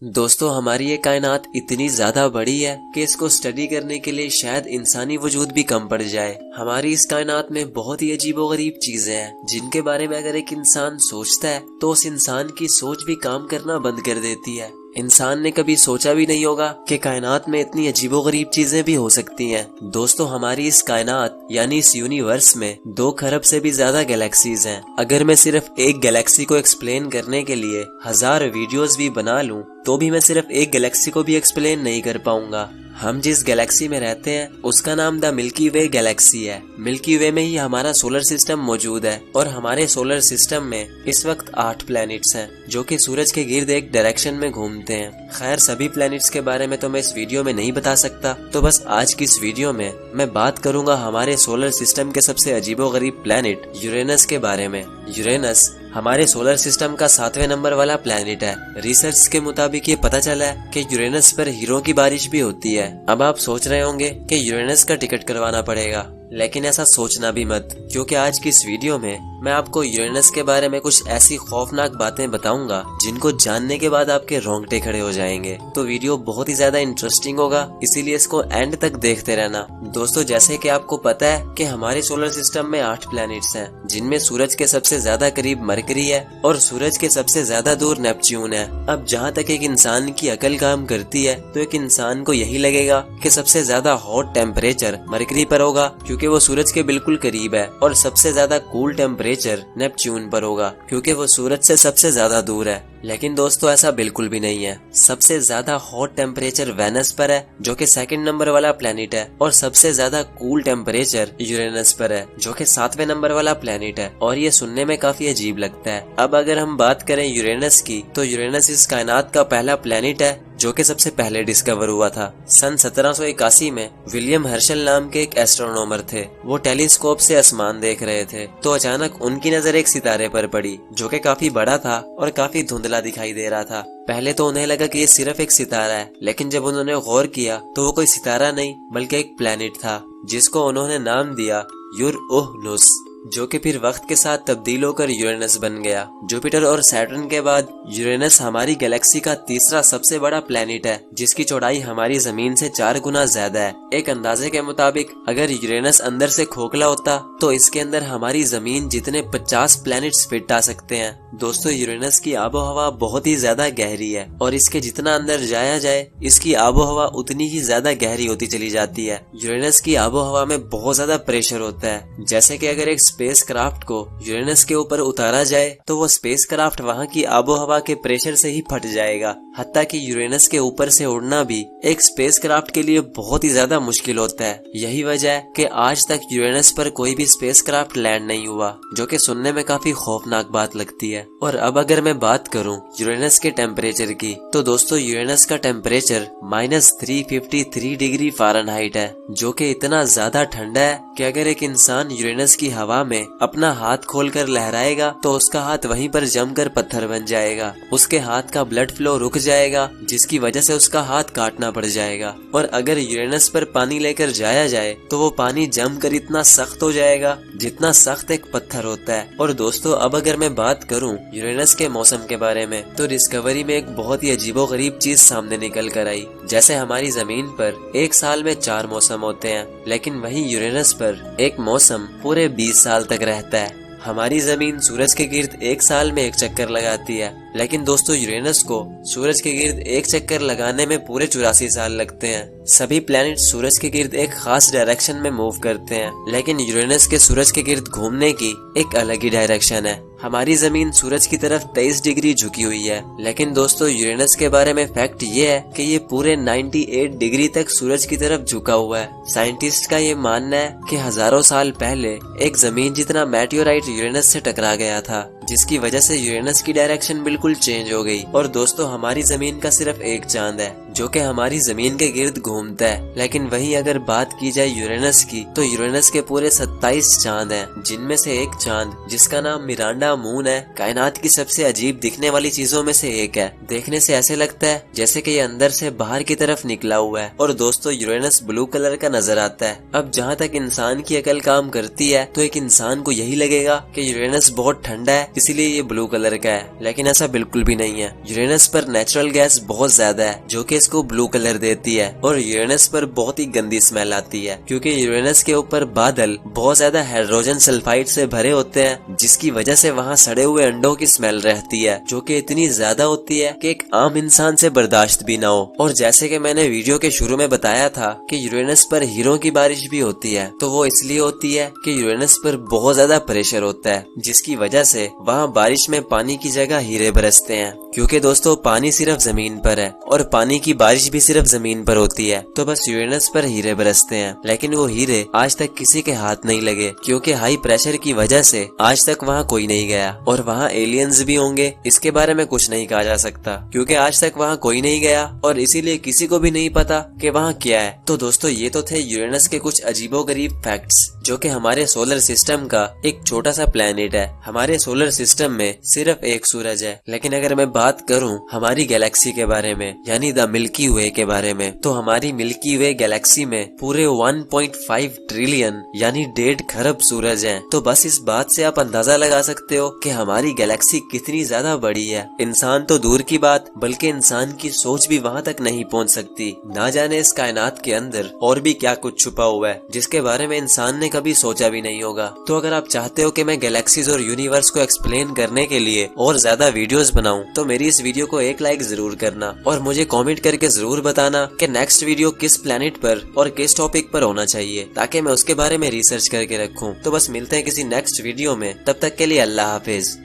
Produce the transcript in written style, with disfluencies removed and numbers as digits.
दोस्तों हमारी ये कायनात इतनी ज्यादा बड़ी है कि इसको स्टडी करने के लिए शायद इंसानी वजूद भी कम पड़ जाए। हमारी इस कायनात में बहुत ही अजीबोगरीब चीजें हैं जिनके बारे में अगर एक इंसान सोचता है तो उस इंसान की सोच भी काम करना बंद कर देती है। इंसान ने कभी सोचा भी नहीं होगा कि कायनात में इतनी अजीबोगरीब चीजें भी हो सकती हैं। दोस्तों हमारी इस कायनात यानी इस यूनिवर्स में 2 खरब से भी ज्यादा गैलेक्सीज हैं। अगर मैं सिर्फ एक गैलेक्सी को एक्सप्लेन करने के लिए 1000 वीडियोस भी बना लूं तो भी मैं सिर्फ एक गैलेक्सी को भी एक्सप्लेन नहीं कर पाऊंगा। हम जिस गैलेक्सी में रहते हैं उसका नाम द मिल्की वे गैलेक्सी है। मिल्की वे में ही हमारा सोलर सिस्टम मौजूद है और हमारे सोलर सिस्टम में इस वक्त 8 प्लैनेट्स हैं जो कि सूरज के गिर्द एक डायरेक्शन में घूमते हैं। खैर सभी प्लैनेट्स के बारे में तो मैं इस वीडियो में नहीं बता सकता, तो बस आज की इस वीडियो में मैं बात करूंगा हमारे सोलर सिस्टम के सबसे अजीबोगरीब प्लैनेट यूरेनस के बारे में। यूरेनस हमारे सोलर सिस्टम का 7वें नंबर वाला प्लैनेट है। रिसर्च के मुताबिक ये पता चला है कि यूरेनस पर हीरों की बारिश भी होती है। अब आप सोच रहे होंगे कि यूरेनस का टिकट करवाना पड़ेगा, लेकिन ऐसा सोचना भी मत, क्योंकि आज की इस वीडियो में मैं आपको यूरेनस के बारे में कुछ ऐसी खौफनाक बातें बताऊंगा जिनको जानने के बाद आपके रोंगटे खड़े हो जाएंगे। तो वीडियो बहुत ही ज्यादा इंटरेस्टिंग होगा, इसीलिए इसको एंड तक देखते रहना। दोस्तों जैसे कि आपको पता है कि हमारे सोलर सिस्टम में 8 प्लैनेट्स हैं, जिनमें सूरज के सबसे ज्यादा करीब मरकरी है और सूरज के सबसे ज्यादा दूर नेपच्यून है। अब जहाँ तक एक इंसान की अकल काम करती है तो एक इंसान को यही लगेगा कि सबसे ज्यादा हॉट टेम्परेचर मरकरी पर होगा क्योंकि वो सूरज के बिल्कुल करीब है, और सबसे ज्यादा कूल टेम्परेचर नेपच्यून पर होगा क्योंकि वो सूरज से सबसे ज्यादा दूर है। लेकिन दोस्तों ऐसा बिल्कुल भी नहीं है। सबसे ज्यादा हॉट टेम्परेचर वेनस पर है जो कि 2nd नंबर वाला प्लैनेट है, और सबसे ज्यादा कूल टेम्परेचर यूरेनस पर है जो कि 7वें नंबर वाला प्लैनेट है। और ये सुनने में काफी अजीब लगता है। अब अगर हम बात करें यूरेनस की, तो यूरेनस इस कायनात का पहला प्लैनेट है जो कि सबसे पहले डिस्कवर हुआ था। सन 1781 में विलियम हर्शल नाम के एक एस्ट्रोनॉमर थे। वो टेलीस्कोप से आसमान देख रहे थे तो अचानक उनकी नजर एक सितारे पर पड़ी जो कि काफी बड़ा था और काफी धुंधला दिखाई दे रहा था। पहले तो उन्हें लगा कि ये सिर्फ एक सितारा है, लेकिन जब उन्होंने गौर किया तो वो कोई सितारा नहीं बल्कि एक प्लैनेट था जिसको उन्होंने नाम दिया यूरओनुस, जो कि फिर वक्त के साथ तब्दील होकर यूरेनस बन गया। जुपिटर और सैटर्न के बाद यूरेनस हमारी गैलेक्सी का तीसरा सबसे बड़ा प्लैनेट है, जिसकी चौड़ाई हमारी जमीन से 4 गुना ज्यादा है। एक अंदाजे के मुताबिक अगर यूरेनस अंदर से खोखला होता तो इसके अंदर हमारी जमीन जितने 50 प्लैनेट्स फिट आ सकते हैं। दोस्तों यूरेनस की आबो हवा बहुत ही ज्यादा गहरी है और इसके जितना अंदर जाया जाए इसकी आबो हवा उतनी ही ज्यादा गहरी होती चली जाती है। यूरेनस की आबो हवा में बहुत ज्यादा प्रेशर होता है। जैसे कि अगर एक स्पेस क्राफ्ट को यूरेनस के ऊपर उतारा जाए तो वो स्पेस क्राफ्ट वहाँ की आबो हवा के प्रेशर से ही फट जाएगा। हत्ता कि यूरेनस के ऊपर से उड़ना भी एक स्पेस क्राफ्ट के लिए बहुत ही ज्यादा मुश्किल होता है। यही वजह है कि आज तक यूरेनस पर कोई भी स्पेस क्राफ्ट लैंड नहीं हुआ, जो कि सुनने में काफी खौफनाक बात लगती है। और अब अगर मैं बात करूं यूरेनस के टेम्परेचर की, तो दोस्तों यूरेनस का टेम्परेचर -353 डिग्री फ़ारेनहाइट है, जो कि इतना ज्यादा ठंडा है कि अगर एक इंसान यूरेनस की हवा में अपना हाथ खोलकर लहराएगा तो उसका हाथ वहीं पर जमकर पत्थर बन जाएगा। उसके हाथ का ब्लड फ्लो रुक जाएगा, जिसकी वजह से उसका हाथ काटना पड़ जाएगा। और अगर यूरेनस पर पानी लेकर जाया जाए तो वो पानी जमकर इतना सख्त हो जाएगा जितना सख्त एक पत्थर होता है। और दोस्तों अब अगर मैं बात करूं यूरेनस के मौसम के बारे में, तो डिस्कवरी में एक बहुत ही अजीबोगरीब चीज सामने निकल कर आई। जैसे हमारी जमीन पर एक साल में 4 मौसम होते हैं, लेकिन वहीं यूरेनस पर एक मौसम पूरे 20 साल तक रहता है। हमारी जमीन सूरज के गिर्द एक साल में एक चक्कर लगाती है, लेकिन दोस्तों यूरेनस को सूरज के गिर्द एक चक्कर लगाने में पूरे 84 साल लगते हैं। सभी प्लैनेट सूरज के गिर्द एक खास डायरेक्शन में मूव करते हैं, लेकिन यूरेनस के सूरज के गिर्द घूमने की एक अलग ही डायरेक्शन है। हमारी जमीन सूरज की तरफ 23 डिग्री झुकी हुई है, लेकिन दोस्तों यूरेनस के बारे में फैक्ट ये है कि ये पूरे 98 डिग्री तक सूरज की तरफ झुका हुआ है। साइंटिस्ट का ये मानना है कि हजारों साल पहले एक जमीन जितना मेटियोराइट यूरेनस से टकरा गया था, जिसकी वजह से यूरेनस की डायरेक्शन बिल्कुल चेंज हो गई। और दोस्तों हमारी जमीन का सिर्फ एक चांद है जो कि हमारी जमीन के गिर्द घूमता है, लेकिन वहीं अगर बात की जाए यूरेनस की, तो यूरेनस के पूरे 27 चांद हैं, जिनमें से एक चांद जिसका नाम मिरांडा मून है कायनात की सबसे अजीब दिखने वाली चीजों में से एक है। देखने से ऐसे लगता है जैसे कि ये अंदर से बाहर की तरफ निकला हुआ है। और दोस्तों यूरेनस ब्लू कलर का नजर आता है। अब जहाँ तक इंसान की अकल काम करती है तो एक इंसान को यही लगेगा कि यूरेनस बहुत ठंडा है, इसीलिए ये ब्लू कलर का है, लेकिन ऐसा बिल्कुल भी नहीं है। यूरेनस पर नेचुरल गैस बहुत ज्यादा है जो कि इसको ब्लू कलर देती है, और यूरेनस पर बहुत ही गंदी स्मेल आती है क्योंकि यूरेनस के ऊपर बादल बहुत ज्यादा हाइड्रोजन सल्फाइड से भरे होते हैं, जिसकी वजह से वहाँ सड़े हुए अंडों की स्मेल रहती है जो कि इतनी ज्यादा होती है कि एक आम इंसान से बर्दाश्त भी ना हो। और जैसे कि मैंने वीडियो के शुरू में बताया था कि यूरेनस पर हीरों की बारिश भी होती है, तो वो इसलिए होती है कि यूरेनस पर बहुत ज्यादा प्रेशर होता है, जिसकी वजह से वहाँ बारिश में पानी की जगह हीरे बरसते हैं। क्योंकि दोस्तों पानी सिर्फ जमीन पर है और पानी की बारिश भी सिर्फ जमीन पर होती है, तो बस यूरेनस पर हीरे बरसते हैं। लेकिन वो हीरे आज तक किसी के हाथ नहीं लगे क्योंकि हाई प्रेशर की वजह से आज तक वहाँ कोई नहीं गया। और वहाँ एलियंस भी होंगे, इसके बारे में कुछ नहीं कहा जा सकता क्योंकि आज तक वहाँ कोई नहीं गया और इसीलिए किसी को भी नहीं पता कि वहाँ क्या है। तो दोस्तों ये तो थे यूरेनस के कुछ अजीबोगरीब फैक्ट्स जो कि हमारे सोलर सिस्टम का एक छोटा सा प्लेनेट है। हमारे सोलर सिस्टम में सिर्फ एक सूरज है, लेकिन अगर मैं बात करूं हमारी गैलेक्सी के बारे में यानी द मिल्की वे के बारे में, तो हमारी मिल्की वे गैलेक्सी में पूरे 1.5 ट्रिलियन यानी 1.5 खरब सूरज हैं। तो बस इस बात से आप अंदाजा लगा सकते हो कि हमारी गैलेक्सी कितनी ज्यादा बड़ी है। इंसान तो दूर की बात, बल्कि इंसान की सोच भी वहाँ तक नहीं पहुँच सकती। ना जाने इस कायनात के अंदर और भी क्या कुछ छुपा हुआ है जिसके बारे में इंसान ने कभी सोचा भी नहीं होगा। तो अगर आप चाहते हो कि मैं गैलेक्सीज और यूनिवर्स को एक्सप्लेन करने के लिए और ज्यादा वीडियोस बनाऊं, तो मेरी इस वीडियो को एक लाइक जरूर करना और मुझे कमेंट करके जरूर बताना कि नेक्स्ट वीडियो किस प्लेनेट पर और किस टॉपिक पर होना चाहिए, ताकि मैं उसके बारे में रिसर्च करके रखूं। तो बस मिलते हैं किसी नेक्स्ट वीडियो में, तब तक के लिए अल्लाह हाफिज।